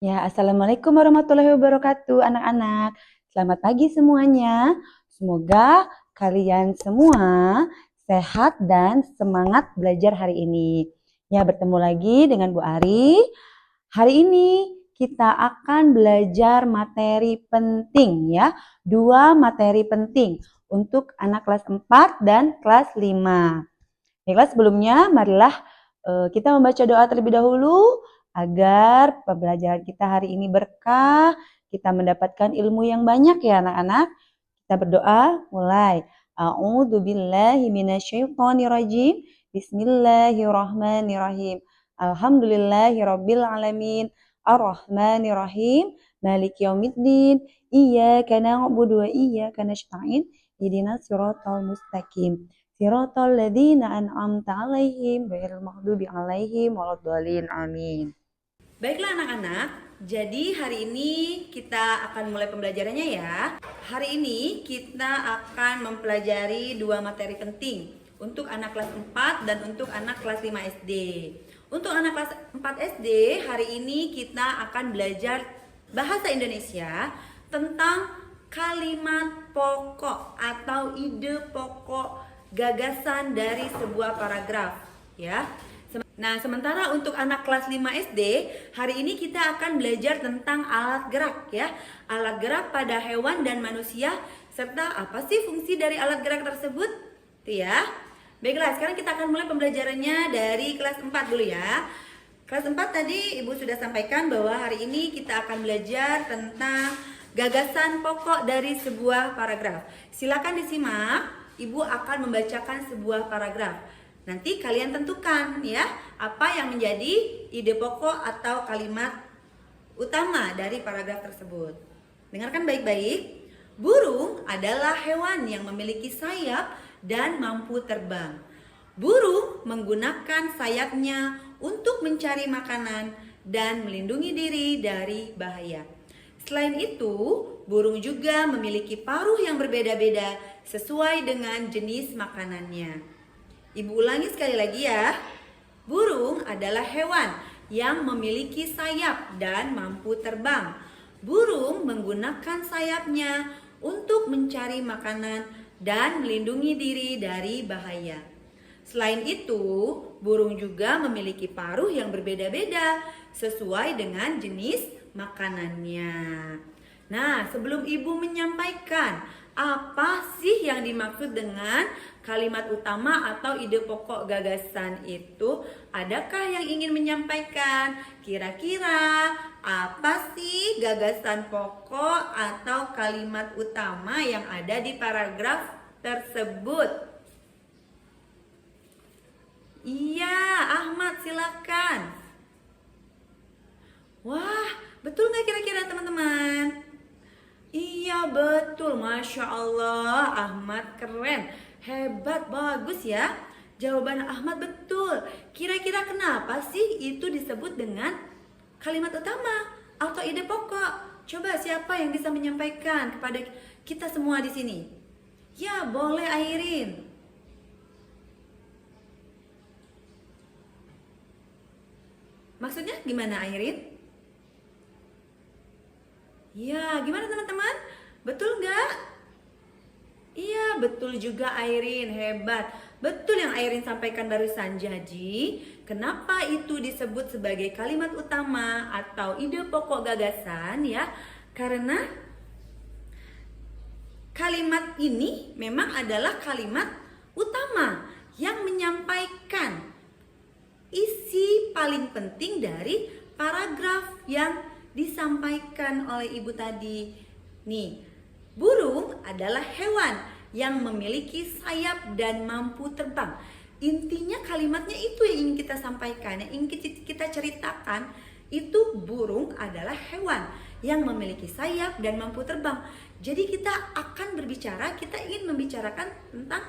Ya, Assalamualaikum warahmatullahi wabarakatuh, anak-anak. Selamat pagi semuanya. Semoga kalian semua sehat dan semangat belajar hari ini. Ya, bertemu lagi dengan Bu Ari. Hari ini kita akan belajar materi penting ya. Dua materi penting untuk anak kelas 4 dan kelas 5. Baiklah, sebelumnya marilah kita membaca doa terlebih dahulu agar pembelajaran kita hari ini berkah, kita mendapatkan ilmu yang banyak ya anak-anak. Kita berdoa mulai. A'udzu billahi minasyaitonirrajim. Bismillahirrahmanirrahim. Alhamdulillahirabbil alamin. Arrahmanirrahim. Maliki yaumiddin. Iyyaka na'budu wa iyyaka nasta'in. Ihdinas siratal mustaqim. Siratal ladzina an'amta 'alaihim ghairil maghdubi 'alaihim waladdallin. Amin. Baiklah anak-anak, jadi hari ini kita akan mulai pembelajarannya ya. Hari ini kita akan mempelajari dua materi penting untuk anak kelas 4 dan untuk anak kelas 5 SD. Untuk anak kelas 4 SD, hari ini kita akan belajar bahasa Indonesia tentang kalimat pokok atau ide pokok gagasan dari sebuah paragraf ya. Nah, sementara untuk anak kelas 5 SD, hari ini kita akan belajar tentang alat gerak ya. Alat gerak pada hewan dan manusia, serta apa sih fungsi dari alat gerak tersebut? Tuh ya. Baiklah, sekarang kita akan mulai pembelajarannya dari kelas 4 dulu ya. Kelas 4 tadi Ibu sudah sampaikan bahwa hari ini kita akan belajar tentang gagasan pokok dari sebuah paragraf. Silakan disimak, Ibu akan membacakan sebuah paragraf. Nanti kalian tentukan ya, apa yang menjadi ide pokok atau kalimat utama dari paragraf tersebut. Dengarkan baik-baik. Burung adalah hewan yang memiliki sayap dan mampu terbang. Burung menggunakan sayapnya untuk mencari makanan dan melindungi diri dari bahaya. Selain itu, burung juga memiliki paruh yang berbeda-beda sesuai dengan jenis makanannya. Ibu ulangi sekali lagi ya. Burung adalah hewan yang memiliki sayap dan mampu terbang. Burung menggunakan sayapnya untuk mencari makanan dan melindungi diri dari bahaya. Selain itu, burung juga memiliki paruh yang berbeda-beda sesuai dengan jenis makanannya. Nah, sebelum Ibu menyampaikan apa sih yang dimaksud dengan kalimat utama atau ide pokok gagasan itu, adakah yang ingin menyampaikan? Kira-kira apa sih gagasan pokok atau kalimat utama yang ada di paragraf tersebut? Iya, Ahmad silakan. Wah, betul nggak kira-kira teman-teman? Iya betul, Masya Allah, Ahmad keren, hebat, bagus ya. Jawaban Ahmad betul. Kira-kira kenapa sih itu disebut dengan kalimat utama atau ide pokok? Coba siapa yang bisa menyampaikan kepada kita semua di sini? Ya, boleh Airin. Maksudnya gimana Airin? Ya, gimana teman-teman? Betul nggak? Iya, betul juga Airin, hebat. Betul yang Airin sampaikan barusan. Jadi, kenapa itu disebut sebagai kalimat utama atau ide pokok gagasan ya? Karena kalimat ini memang adalah kalimat utama yang menyampaikan isi paling penting dari paragraf yang disampaikan oleh Ibu tadi. Nih, burung adalah hewan yang memiliki sayap dan mampu terbang. Intinya kalimatnya itu yang ingin kita sampaikan, yang ingin kita ceritakan. Itu burung adalah hewan yang memiliki sayap dan mampu terbang. Jadi kita akan berbicara, kita ingin membicarakan tentang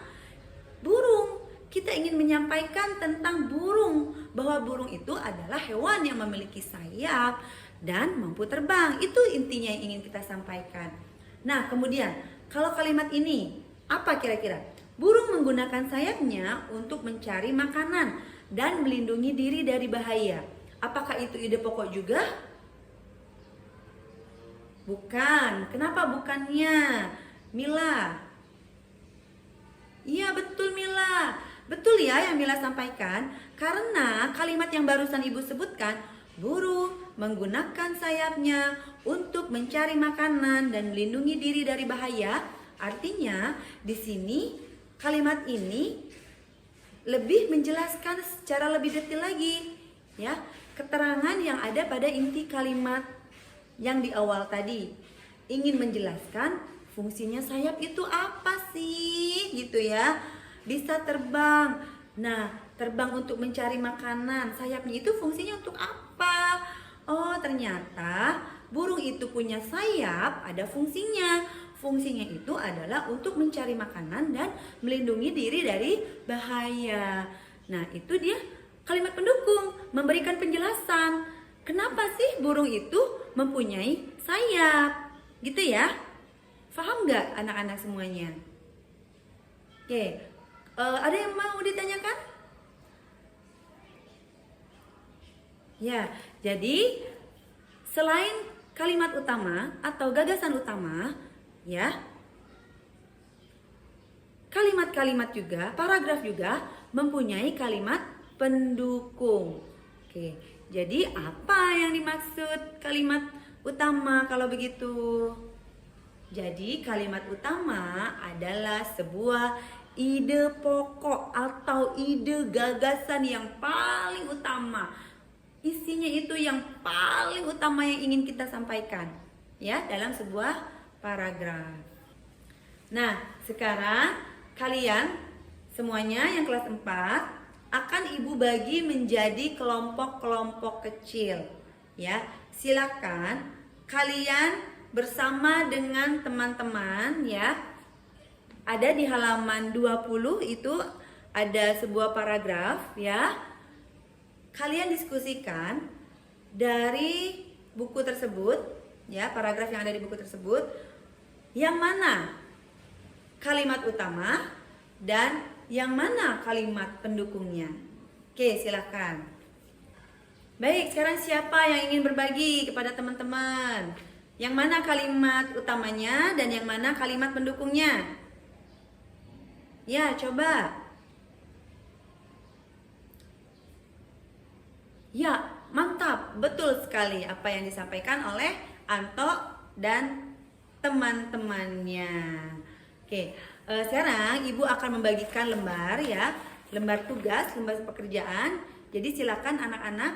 burung. Kita ingin menyampaikan tentang burung, bahwa burung itu adalah hewan yang memiliki sayap dan mampu terbang. Itu intinya yang ingin kita sampaikan. Nah, kemudian kalau kalimat ini apa kira-kira? Burung menggunakan sayapnya untuk mencari makanan dan melindungi diri dari bahaya. Apakah itu ide pokok juga? Bukan. Kenapa bukannya? Mila. Iya betul Mila. Betul ya yang Mila sampaikan. Karena kalimat yang barusan Ibu sebutkan, burung menggunakan sayapnya untuk mencari makanan dan melindungi diri dari bahaya. Artinya di sini kalimat ini lebih menjelaskan secara lebih detail lagi, ya, keterangan yang ada pada inti kalimat yang di awal tadi. Ingin menjelaskan fungsinya sayap itu apa sih, gitu ya. Bisa terbang. Nah, terbang untuk mencari makanan. Sayapnya itu fungsinya untuk apa? Oh, ternyata burung itu punya sayap, ada fungsinya. Fungsinya itu adalah untuk mencari makanan dan melindungi diri dari bahaya. Nah, itu dia kalimat pendukung, memberikan penjelasan. Kenapa sih burung itu mempunyai sayap? Gitu ya? Paham nggak anak-anak semuanya? Oke, ada yang mau ditanyakan? Ya, jadi selain kalimat utama atau gagasan utama, ya, kalimat-kalimat juga, paragraf juga mempunyai kalimat pendukung. Oke, jadi apa yang dimaksud kalimat utama kalau begitu? Jadi kalimat utama adalah sebuah ide pokok atau ide gagasan yang paling utama. Isinya itu yang paling utama yang ingin kita sampaikan, ya, dalam sebuah paragraf. Nah, sekarang kalian semuanya yang kelas 4 akan Ibu bagi menjadi kelompok-kelompok kecil, ya. Silakan kalian bersama dengan teman-teman, ya. Ada di halaman 20 itu ada sebuah paragraf, ya. Kalian diskusikan dari buku tersebut, ya, paragraf yang ada di buku tersebut, yang mana kalimat utama dan yang mana kalimat pendukungnya. Oke, silakan. Baik, sekarang siapa yang ingin berbagi kepada teman-teman? Yang mana kalimat utamanya dan yang mana kalimat pendukungnya? Ya, coba. Ya, mantap. Betul sekali apa yang disampaikan oleh Anto dan teman-temannya. Oke, sekarang Ibu akan membagikan lembar, ya, lembar tugas, lembar pekerjaan. Jadi silakan anak-anak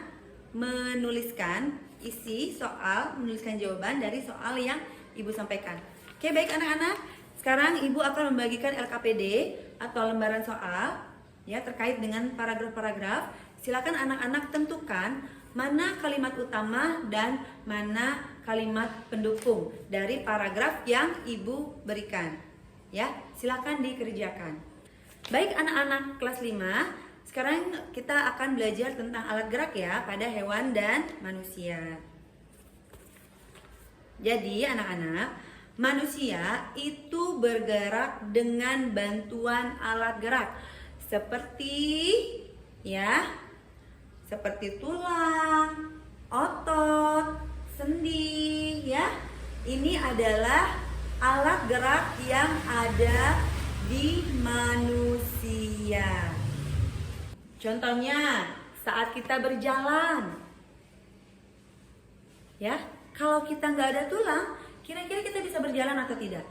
menuliskan isi soal, menuliskan jawaban dari soal yang Ibu sampaikan. Oke, baik anak-anak. Sekarang Ibu akan membagikan LKPD atau lembaran soal, ya, terkait dengan paragraf-paragraf. Silakan anak-anak tentukan mana kalimat utama dan mana kalimat pendukung dari paragraf yang Ibu berikan. Ya, silakan dikerjakan. Baik anak-anak kelas 5, sekarang kita akan belajar tentang alat gerak, ya, pada hewan dan manusia. Jadi anak-anak, manusia itu bergerak dengan bantuan alat gerak seperti, ya, seperti tulang, otot, sendi, ya. Ini adalah alat gerak yang ada di manusia. Contohnya saat kita berjalan, ya, kalau kita nggak ada tulang, kira-kira kita bisa berjalan atau tidak?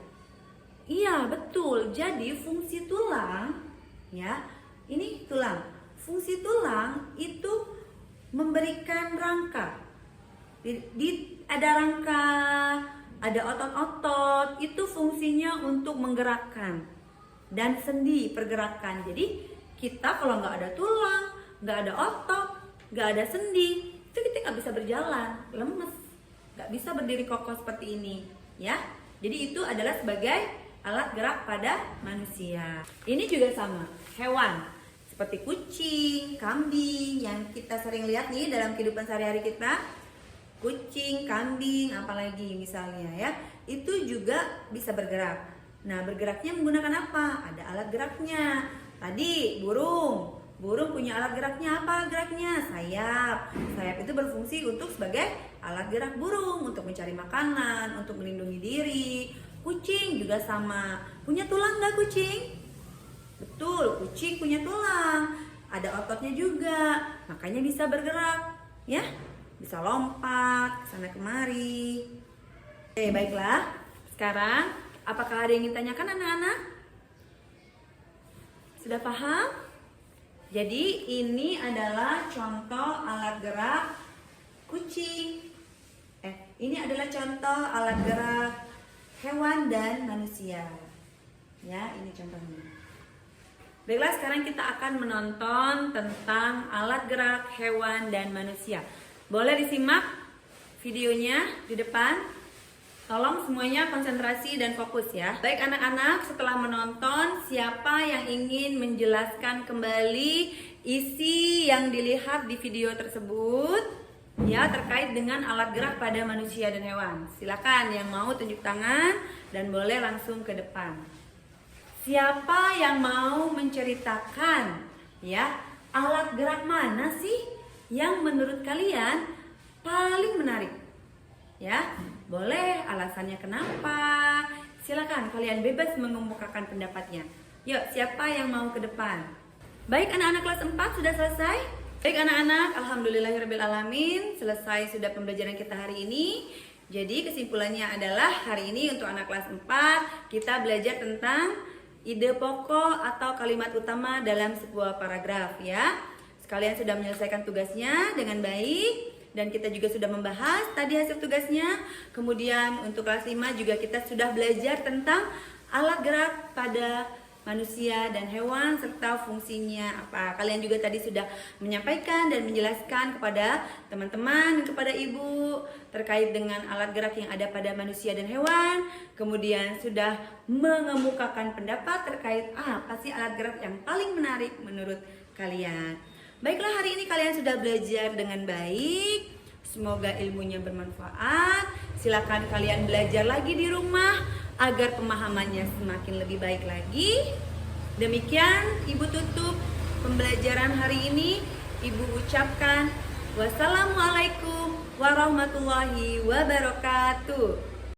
Iya, betul. Jadi fungsi tulang, ya, ini tulang. Fungsi tulang itu memberikan rangka. Ada rangka, ada otot-otot, itu fungsinya untuk menggerakkan. Dan sendi pergerakan. Jadi kita kalau nggak ada tulang, nggak ada otot, nggak ada sendi, itu kita nggak bisa berjalan, lemes, nggak bisa berdiri kokoh seperti ini, ya. Jadi itu adalah sebagai alat gerak pada manusia. Ini juga sama, hewan seperti kucing, kambing yang kita sering lihat nih dalam kehidupan sehari-hari kita. Kucing, kambing, apalagi misalnya, ya, itu juga bisa bergerak. Nah, bergeraknya menggunakan apa? Ada alat geraknya. Tadi burung Burung punya alat geraknya apa geraknya? Sayap. Sayap itu berfungsi untuk sebagai alat gerak burung, untuk mencari makanan, untuk melindungi diri. Kucing juga sama. Punya tulang nggak kucing? Betul, kucing punya tulang. Ada ototnya juga, makanya bisa bergerak, ya. Bisa lompat ke sana kemari. Oke, baiklah. Sekarang, apakah ada yang ingin tanyakan anak-anak? Sudah paham? Jadi ini adalah contoh alat gerak kucing. Ini adalah contoh alat gerak hewan dan manusia. Ya, ini contohnya. Baiklah, sekarang kita akan menonton tentang alat gerak hewan dan manusia. Boleh disimak videonya di depan. Tolong semuanya konsentrasi dan fokus ya. Baik anak-anak, setelah menonton, siapa yang ingin menjelaskan kembali isi yang dilihat di video tersebut ya, terkait dengan alat gerak pada manusia dan hewan? Silakan yang mau tunjuk tangan dan boleh langsung ke depan. Siapa yang mau menceritakan ya, alat gerak mana sih yang menurut kalian paling menarik? Ya, boleh alasannya kenapa? Silakan kalian bebas mengemukakan pendapatnya. Yuk, siapa yang mau ke depan? Baik anak-anak kelas 4 sudah selesai? Baik anak-anak, alhamdulillahirrabbilalamin, selesai sudah pembelajaran kita hari ini. Jadi kesimpulannya adalah hari ini untuk anak kelas 4 kita belajar tentang ide pokok atau kalimat utama dalam sebuah paragraf ya. Sekalian sudah menyelesaikan tugasnya dengan baik dan kita juga sudah membahas tadi hasil tugasnya. Kemudian untuk kelas 5 juga kita sudah belajar tentang alat gerak pada manusia dan hewan serta fungsinya apa. Kalian juga tadi sudah menyampaikan dan menjelaskan kepada teman-teman dan kepada ibu terkait dengan alat gerak yang ada pada manusia dan hewan. Kemudian sudah mengemukakan pendapat terkait apa sih alat gerak yang paling menarik menurut kalian. Baiklah, hari ini kalian sudah belajar dengan baik. Semoga ilmunya bermanfaat. Silakan kalian belajar lagi di rumah agar pemahamannya semakin lebih baik lagi. Demikian Ibu tutup pembelajaran hari ini. Ibu ucapkan wassalamualaikum warahmatullahi wabarakatuh.